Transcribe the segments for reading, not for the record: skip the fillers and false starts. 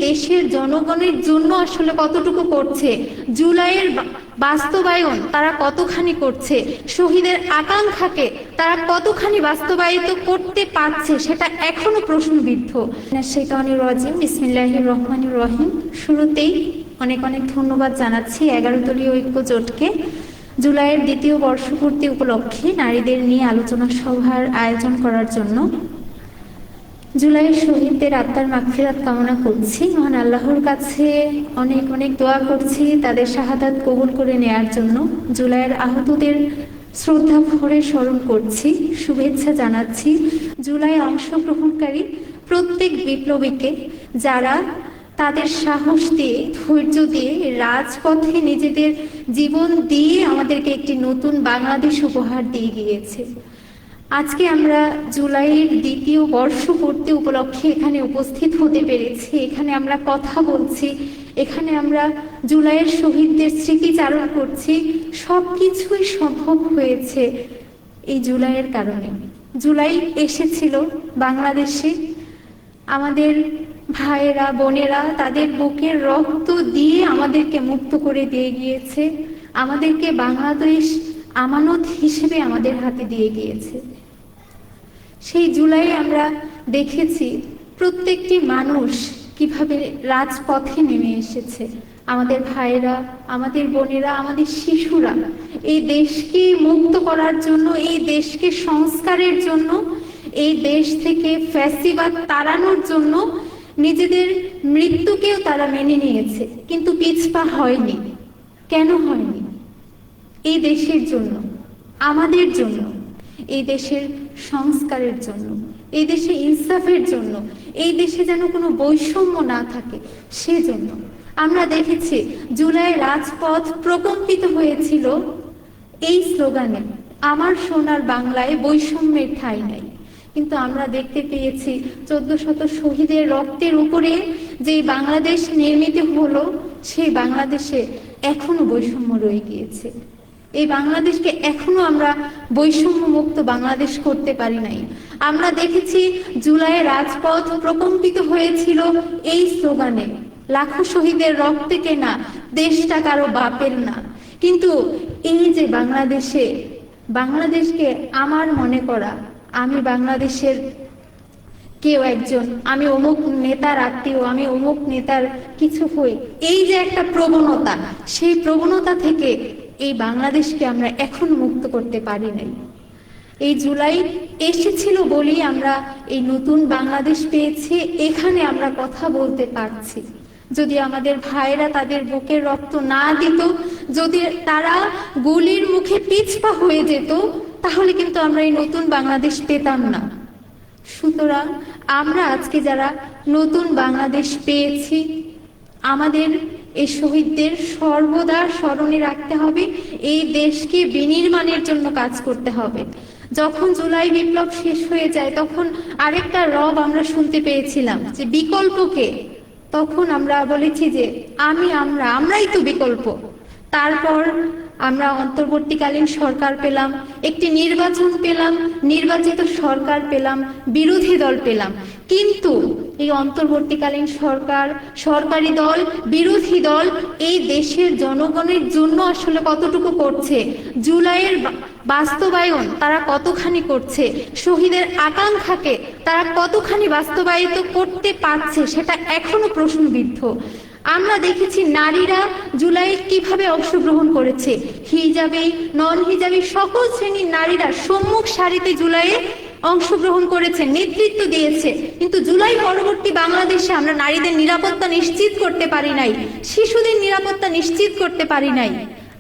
দেশের জনগণের জন্য আসলে কতটুকু করছে, জুলাইয়ের বাস্তবায়ন তারা কতখানি করছে, শহীদের আকাঙ্ক্ষাকে তারা কতখানি বাস্তবায়িত করতে পারছে, সেটা এখনো প্রশ্নবিদ্ধ। শাইতানির রাজিম, বিসমিল্লাহির রহমানির রহিম। শুরুতেই অনেক অনেক ধন্যবাদ জানাচ্ছি 11 দলীয় ঐক্য জোটকে জুলাইয়ের দ্বিতীয় বর্ষপূর্তি উপলক্ষে নারীদের নিয়ে আলোচনা সভার আয়োজন করার জন্য। জুলাইয়ের শহীদদের আত্মার মাগফিরাত কামনা করছি, মহান আল্লাহর কাছে অনেক অনেক দোয়া করছি তাদের শাহাদাত কবুল করে নেয়ার জন্য। জুলাইয়ের আহতদের শ্রদ্ধা ভরে স্মরণ করছি, শুভেচ্ছা জানাচ্ছি জুলাই অংশগ্রহণকারী প্রত্যেক বিপ্লবীকে, যারা তাদের সাহস দিয়ে, ধৈর্য দিয়ে, রাজপথে নিজেদের জীবন দিয়ে আমাদেরকে একটি নতুন বাংলাদেশ উপহার দিয়ে গিয়েছে। আজকে আমরা জুলাইয়ের দ্বিতীয় বর্ষপূর্তি উপলক্ষে এখানে উপস্থিত হতে পেরেছি, এখানে আমরা কথা বলছি, এখানে আমরা জুলাইয়ের শহীদদের স্মৃতিচারণ করছি। সবকিছুই সম্ভব হয়েছে এই জুলাইয়ের কারণে। জুলাই এসেছিল বাংলাদেশে, আমাদের ভাইয়েরা বোনেরা তাদের বুকের রক্ত দিয়ে আমাদেরকে মুক্ত করে দিয়ে গিয়েছে, আমাদেরকে বাংলাদেশ আমানত হিসেবে আমাদের হাতে দিয়ে গিয়েছে। সেই জুলাই আমরা দেখেছি প্রত্যেকটি মানুষ কিভাবে রাজপথে নেমে এসেছে, আমাদের ভাইয়েরা, আমাদের বোনেরা, আমাদের শিশুরা এই দেশকে মুক্ত করার জন্য, এই দেশকে সংস্কারের জন্য, এই দেশ থেকে ফ্যাসিবাদ তাড়ানোর জন্য নিজেদের মৃত্যুকেও তারা মেনে নিয়েছে, কিন্তু পিছপা হয়নি। কেন হয়নি? এই দেশের জন্য, আমাদের জন্য, এই দেশের সংস্কারের জন্য, এই দেশে ইনসাফের জন্য, এই দেশে যেন কোনো বৈষম্য না থাকে সেজন্য। আমরা দেখেছি জুলাই রাজপথ প্রকম্পিত হয়েছিল এই স্লোগানে, আমার সোনার বাংলায় বৈষম্যের ঠাঁই নাই। কিন্তু আমরা দেখতে পেয়েছি 1400 শহীদের রক্তের উপরে যে বাংলাদেশ নির্মিত হলো, সেই বাংলাদেশে এখনো বৈষম্য রয়ে গিয়েছে। এই বাংলাদেশকে এখনো আমরা বৈষম্য মুক্ত বাংলাদেশ করতে পারি নাই। আমরা দেখেছি জুলাই রাজপথ প্রকম্পিত হয়েছিল এই স্লোগানে, লাখো শহীদের রক্তে কেনা দেশটা কারো বাপের না। কিন্তু এই যে বাংলাদেশকে আমার মনে করা, আমি বাংলাদেশের কেউ একজন, আমি অমুক নেতার আত্মীয়, আমি অমুক নেতার কিছু হই, এই যে একটা প্রবণতা, সেই প্রবণতা থেকে এই বাংলাদেশকে আমরা এখন মুক্ত করতে পারি নাই। এই জুলাই এসেছিল বলেই আমরা এই নতুন বাংলাদেশ পেয়েছি, এখানে আমরা কথা বলতে পারছি। যদি আমাদের ভাইরা তাদের বুকের রক্ত না দিত, যদি তারা গুলির মুখে পিছপা হয়ে যেত, তাহলে কিন্তু আমরা এই নতুন বাংলাদেশ পেতাম না। সুতরাং আমরা আজকে যারা নতুন বাংলাদেশ পেয়েছি, আমাদের এই শহীদদের সর্বদা স্মরণে রাখতে হবে, এই দেশকে বিনির্মাণের জন্য কাজ করতে হবে। যখন জুলাই বিপ্লব শেষ হয়ে যায়, তখন আরেকটা রব আমরা শুনতে পেয়েছিলাম যে বিকল্পকে। তখন আমরা বলেছি যে আমরাই তো বিকল্প। তারপর আমরা অন্তর্বর্তীকালীন সরকার পেলাম, একটি নির্বাচন পেলাম, নির্বাচিত সরকার পেলাম, বিরোধী দল পেলাম। কিন্তু এই অন্তর্বর্তীকালীন সরকার, সরকারি দল, বিরোধী দল এই দেশের জনগণের জন্য আসলে কতটুকু করছে, জুলাইয়ের বাস্তবায়ন তারা কতখানি করছে, শহীদের আকাঙ্ক্ষাকে তারা কতখানি বাস্তবায়িত করতে পারছে, সেটা এখনো প্রশ্নবিদ্ধ। আমরা দেখেছি নারীরা জুলাই কিভাবে অংশগ্রহণ করেছে, হিজাবে, নন হিজাবে সকল শ্রেণীর নারীরা সম্মুখ সারিতে জুলাইয়ে অংশগ্রহণ করেছে, নেতৃত্ব দিয়েছে। কিন্তু জুলাই পরবর্তী বাংলাদেশে আমরা নারীদের নিরাপত্তা নিশ্চিত করতে পারি নাই, শিশুদের নিরাপত্তা নিশ্চিত করতে পারি নাই।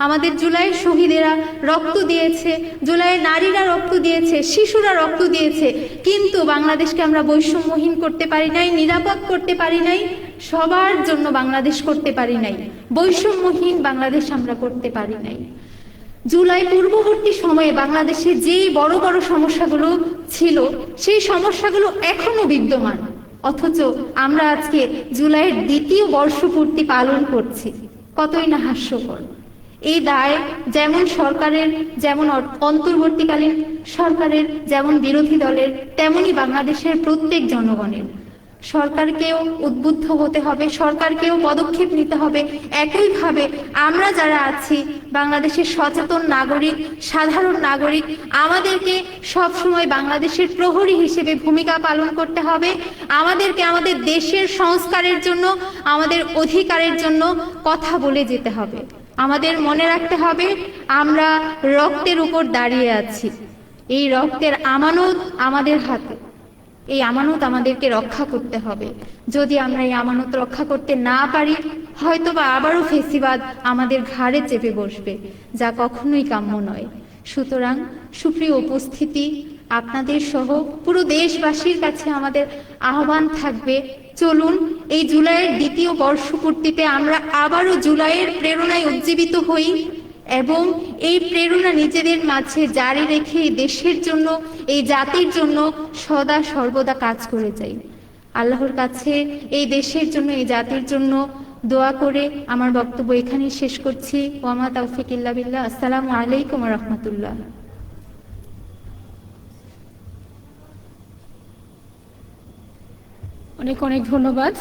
আমাদের জুলাইয়ের শহীদেরা রক্ত দিয়েছে, জুলাইয়ের নারীরা রক্ত দিয়েছে, শিশুরা রক্ত দিয়েছে, কিন্তু বাংলাদেশকে আমরা বৈষম্যহীন করতে পারি নাই, নিরাপদ করতে পারি নাই, সবার জন্য বাংলাদেশ করতে পারি নাই, বৈষম্যহীন বাংলাদেশ আমরা করতে পারি নাই। জুলাই পূর্ববর্তী সময়ে বাংলাদেশে যেই বড় বড় সমস্যাগুলো ছিল, সেই সমস্যাগুলো এখনো বিদ্যমান, অথচ আমরা আজকে জুলাইয়ের দ্বিতীয় বর্ষপূর্তি পালন করছি। কতই না হাস্যকর। এই দায় যেমন সরকারের, যেমন অন্তর্বর্তীকালীন সরকারের, যেমন বিরোধী দলের, তেমনি বাংলাদেশের প্রত্যেক জনগণের। সরকারকেও উদ্বুদ্ধ হতে হবে, সরকারকেও পদক্ষেপ নিতে হবে। একইভাবে আমরা যারা আছি বাংলাদেশের সচেতন নাগরিক, সাধারণ নাগরিক, আমাদেরকে সবসময় বাংলাদেশের প্রহরী হিসেবে ভূমিকা পালন করতে হবে। আমাদেরকে আমাদের দেশের সংস্কারের জন্য, আমাদের অধিকারের জন্য কথা বলে যেতে হবে। আমাদের মনে রাখতে হবে আমরা রক্তের উপর দাঁড়িয়ে আছি, এই রক্তের আমানত আমাদের হাতে, এই আমানত আমাদেরকে রক্ষা করতে হবে। যদি আমরা এই আমানত রক্ষা করতে না পারি, হয়তোবা আবারও ফেসিবাদ আমাদের ঘাড়ে চেপে বসবে, যা কখনোই কাম্য নয়। সুতরাং সুপ্রিয় উপস্থিতি, আপনাদের সহ পুরো দেশবাসীর কাছে আমাদের আহ্বান থাকবে, চলুন এই জুলাইয়ের দ্বিতীয় বর্ষপূর্তিতে আমরা আবারও জুলাইয়ের প্রেরণায় উজ্জীবিত হই এবং এই প্রেরণা নিজেদের মাঝে জারি রেখে দেশের জন্য, এই জাতির জন্য সদা সর্বদা কাজ করে যাই। আল্লাহর কাছে এই দেশের জন্য, এই জাতির জন্য দোয়া করে আমার বক্তব্য এখানেই শেষ করছি। ওয়া মা তাওফিক ইল্লা বিল্লাহ। আসসালামু আলাইকুম ওয়া রাহমাতুল্লাহ। অনেক অনেক ধন্যবাদ।